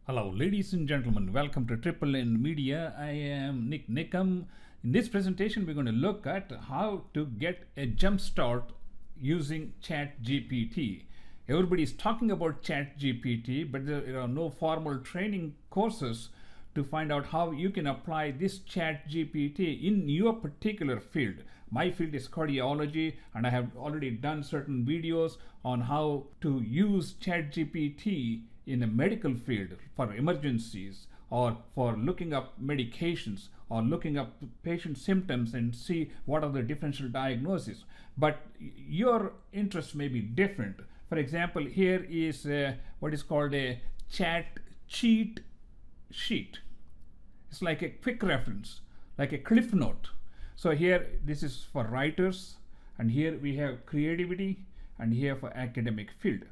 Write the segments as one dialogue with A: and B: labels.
A: Hello, ladies and gentlemen. Welcome to Triple N Media. I am NIK NIKAM. In this presentation, we're going to look at how to get a jump start using ChatGPT. Everybody is talking about ChatGPT, but there are no formal training courses to find out how you can apply this ChatGPT in your particular field. My field is cardiology, and I have already done certain videos on how to use ChatGPT in a medical field for emergencies or for looking up medications or looking up patient symptoms and see what are the differential diagnoses. But your interest may be different. For example, here is what is called a cheat sheet. It's like a quick reference, like a cliff note. So here, this is for writers, and here we have creativity, and here for academic field.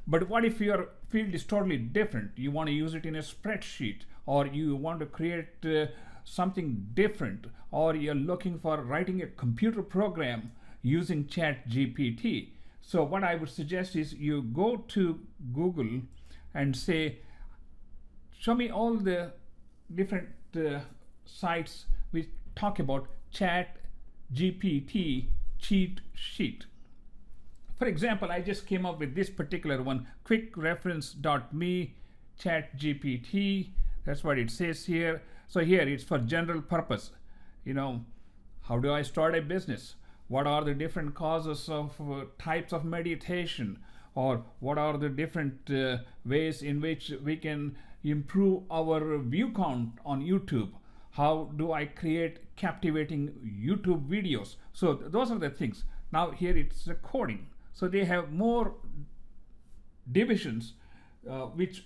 A: But what if your field is totally different? You want to use it in a spreadsheet, or you want to create something different, or you're looking for writing a computer program using ChatGPT. So what I would suggest is you go to Google and say, show me all the different sites which talk about ChatGPT cheat sheet. For example, I just came up with this particular one, quickreference.me ChatGPT. That's what it says here. So here it's for general purpose. How do I start a business? What are the different causes of types of meditation? Or what are the different ways in which we can improve our view count on YouTube? How do I create captivating YouTube videos? So those are the things. Now here it's coding. So they have more divisions which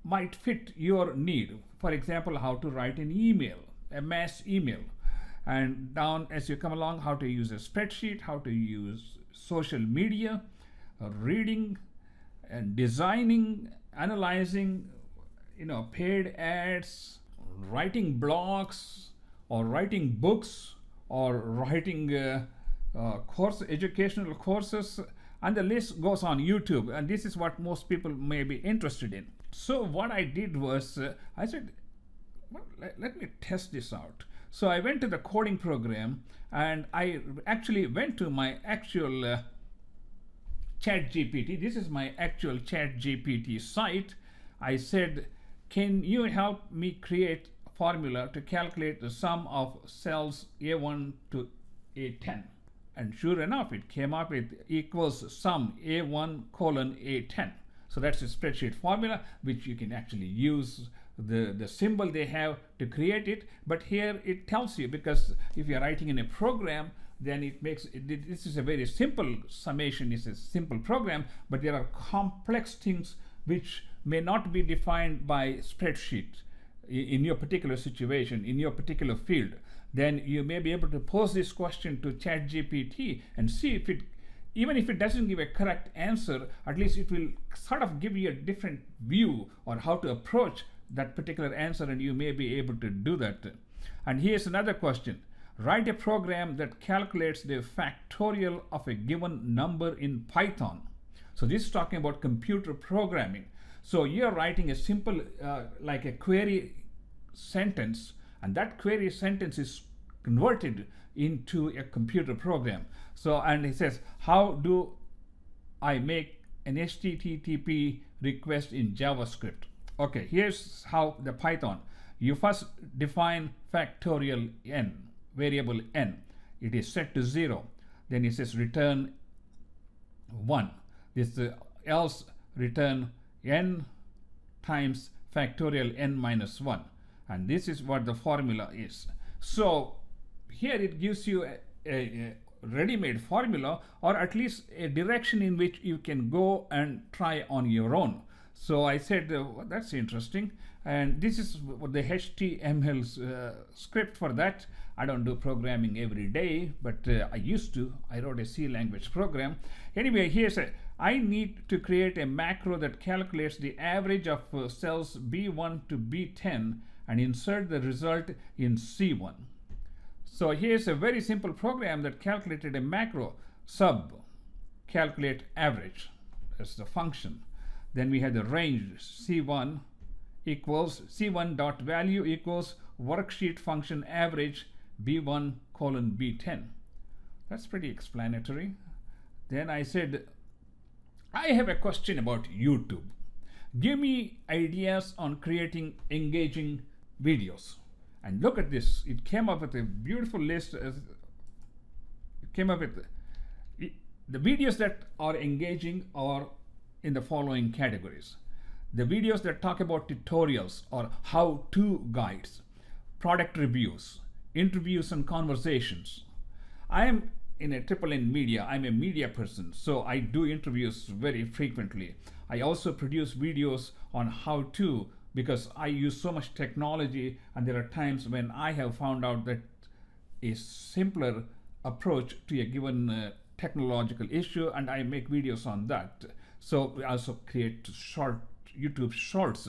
A: might fit your need. For example, how to write an email, a mass email. And down as you come along, how to use a spreadsheet, how to use social media, reading and designing, analyzing, paid ads, writing blogs, or writing books, or writing educational courses, and the list goes on YouTube. And this is what most people may be interested in. So what I did was I said, well, let me test this out. So I went to the coding program, and I actually went to my actual ChatGPT. This is my actual ChatGPT site. I said, can you help me create a formula to calculate the sum of cells A1 to A10? And sure enough, it came up with equals sum A1 colon A10. So that's a spreadsheet formula which you can actually use the symbol they have to create it. But here it tells you, because if you're writing in a program, then it makes this is a very simple summation. It's a simple program, but there are complex things which may not be defined by spreadsheet in your particular situation, in your particular field. Then you may be able to pose this question to ChatGPT and see if it, even if it doesn't give a correct answer, at least it will sort of give you a different view on how to approach that particular answer, and you may be able to do that. And here's another question. Write a program that calculates the factorial of a given number in Python. So this is talking about computer programming. So you're writing a simple, like a query sentence, and that query sentence is converted into a computer program. So, and it says, how do I make an HTTP request in JavaScript? Okay, here's how the Python. You first define factorial n, variable n. It is set to 0. Then it says return 1. This else return n times factorial n minus 1. And this is what the formula is. So here it gives you a ready-made formula, or at least a direction in which you can go and try on your own. So I said, well, that's interesting. And this is the HTML script for that. I don't do programming every day, but I used to. I wrote a C language program. Anyway, here's I need to create a macro that calculates the average of cells B1 to B10 and insert the result in C1. So here's a very simple program that calculated a macro sub calculate average. That's the function. Then we have the range C1 equals C1.value equals worksheet function average B1 colon B10. That's pretty explanatory. Then I said, I have a question about YouTube. Give me ideas on creating engaging videos. And look at this. It came up with a beautiful list. It came up with the videos that are engaging are in the following categories. The videos that talk about tutorials or how-to guides, product reviews, interviews and conversations. I am in a triple N media. I'm a media person, so I do interviews very frequently. I also produce videos on how-to because I use so much technology, and there are times when I have found out that a simpler approach to a given technological issue, and I make videos on that. So we also create YouTube shorts.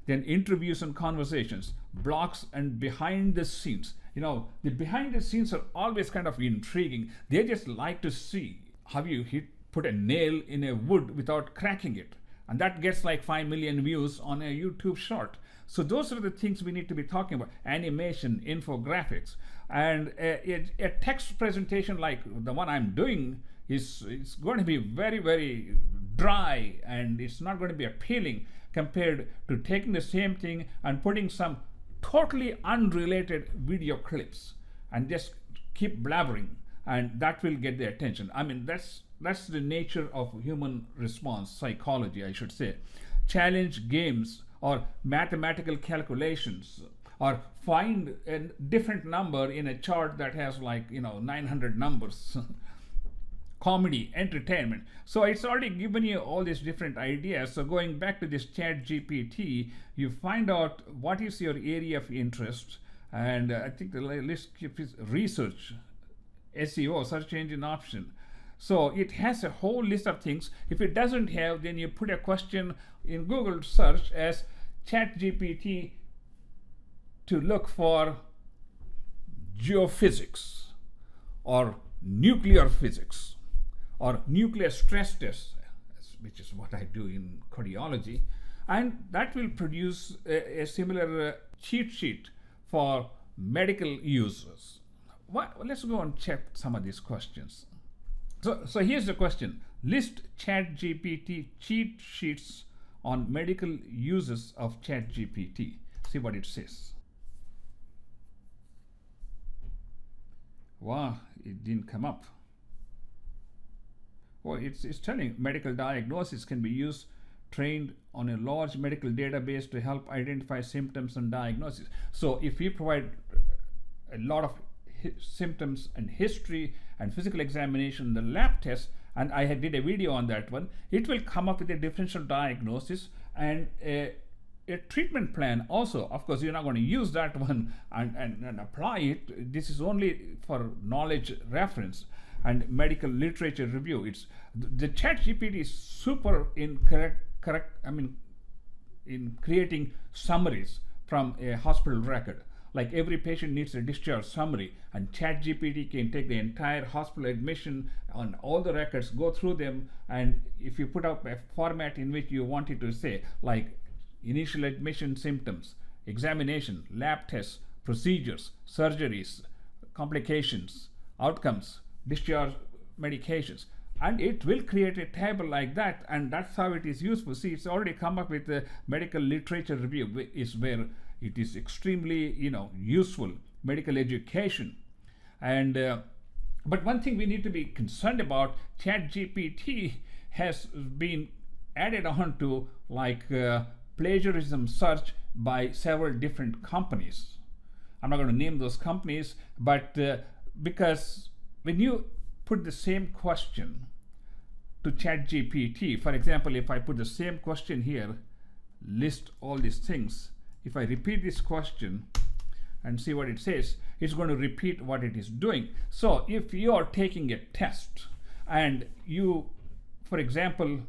A: Then interviews and conversations, blogs and behind the scenes. You know, the behind the scenes are always kind of intriguing. They just like to see how you put a nail in a wood without cracking it. And that gets like 5 million views on a YouTube short. So those are the things we need to be talking about. Animation, infographics. And a text presentation like the one I'm doing is going to be very, very dry, and it's not going to be appealing compared to taking the same thing and putting some totally unrelated video clips and just keep blabbering, and that will get their attention. I mean, that's the nature of human response, psychology, I should say. Challenge games or mathematical calculations, or find a different number in a chart that has 900 numbers. Comedy, entertainment. So it's already given you all these different ideas. So going back to this ChatGPT, you find out what is your area of interest, and I think the list is research, SEO, search engine option. So it has a whole list of things. If it doesn't have, then you put a question in Google search as ChatGPT to look for geophysics or nuclear physics or nuclear stress tests, which is what I do in cardiology, and that will produce a similar cheat sheet for medical users. Let's go and check some of these questions. So here's the question. List ChatGPT cheat sheets on medical uses of ChatGPT. See what it says. Wow, it didn't come up. Well, it's telling medical diagnosis can be used, trained on a large medical database to help identify symptoms and diagnosis. So if we provide a lot of symptoms and history and physical examination, the lab test, and I did a video on that one, it will come up with a differential diagnosis and a treatment plan also. Of course, you're not going to use that one and apply it. This is only for knowledge reference and medical literature review. It's the ChatGPT is super in in creating summaries from a hospital record. Like every patient needs a discharge summary, and ChatGPT can take the entire hospital admission on all the records, go through them, and if you put up a format in which you want it to say, like initial admission symptoms, examination, lab tests, procedures, surgeries, complications, outcomes, discharge medications, and it will create a table like that, and that's how it is useful. See, it's already come up with a medical literature review, is where it is extremely useful. Medical education. And but one thing we need to be concerned about, ChatGPT has been added on to plagiarism search by several different companies. I'm not going to name those companies, but because when you put the same question to ChatGPT, for example, if I put the same question here, list all these things, if I repeat this question and see what it says, it's going to repeat what it is doing. So if you are taking a test and you, for example,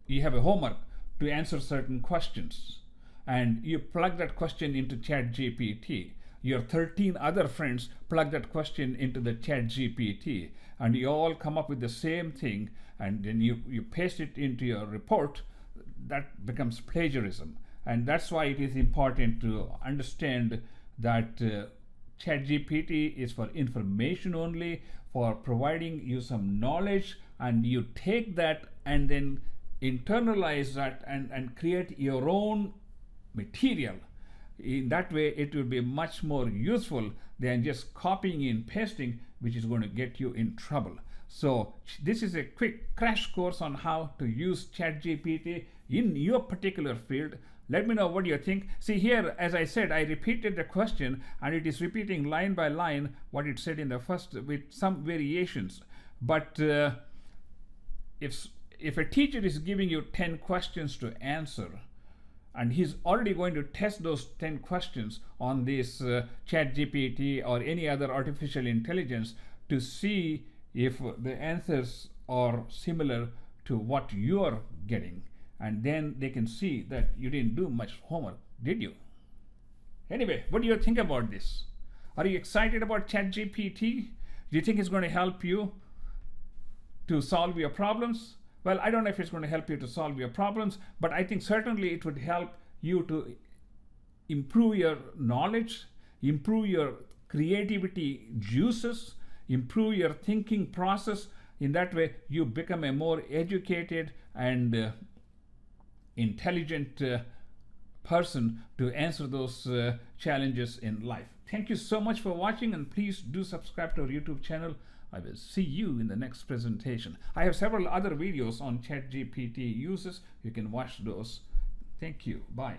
A: you have a homework to answer certain questions, and you plug that question into ChatGPT, your 13 other friends plug that question into the ChatGPT, and you all come up with the same thing, and then you paste it into your report, that becomes plagiarism. And that's why it is important to understand that ChatGPT is for information only, for providing you some knowledge, and you take that and then internalize that and create your own material. In that way, it will be much more useful than just copying and pasting, which is going to get you in trouble. So this is a quick crash course on how to use ChatGPT in your particular field. Let me know what you think. See here, as I said, I repeated the question and it is repeating line by line what it said in the first with some variations. But if a teacher is giving you 10 questions to answer, and he's already going to test those 10 questions on this ChatGPT or any other artificial intelligence to see if the answers are similar to what you're getting. And then they can see that you didn't do much homework, did you? Anyway, what do you think about this? Are you excited about ChatGPT? Do you think it's going to help you to solve your problems? Well, I don't know if it's going to help you to solve your problems, but I think certainly it would help you to improve your knowledge, improve your creativity juices, improve your thinking process. In that way, you become a more educated and intelligent person to answer those challenges in life. Thank you so much for watching, and please do subscribe to our YouTube channel. I will see you in the next presentation. I have several other videos on ChatGPT uses. You can watch those. Thank you. Bye.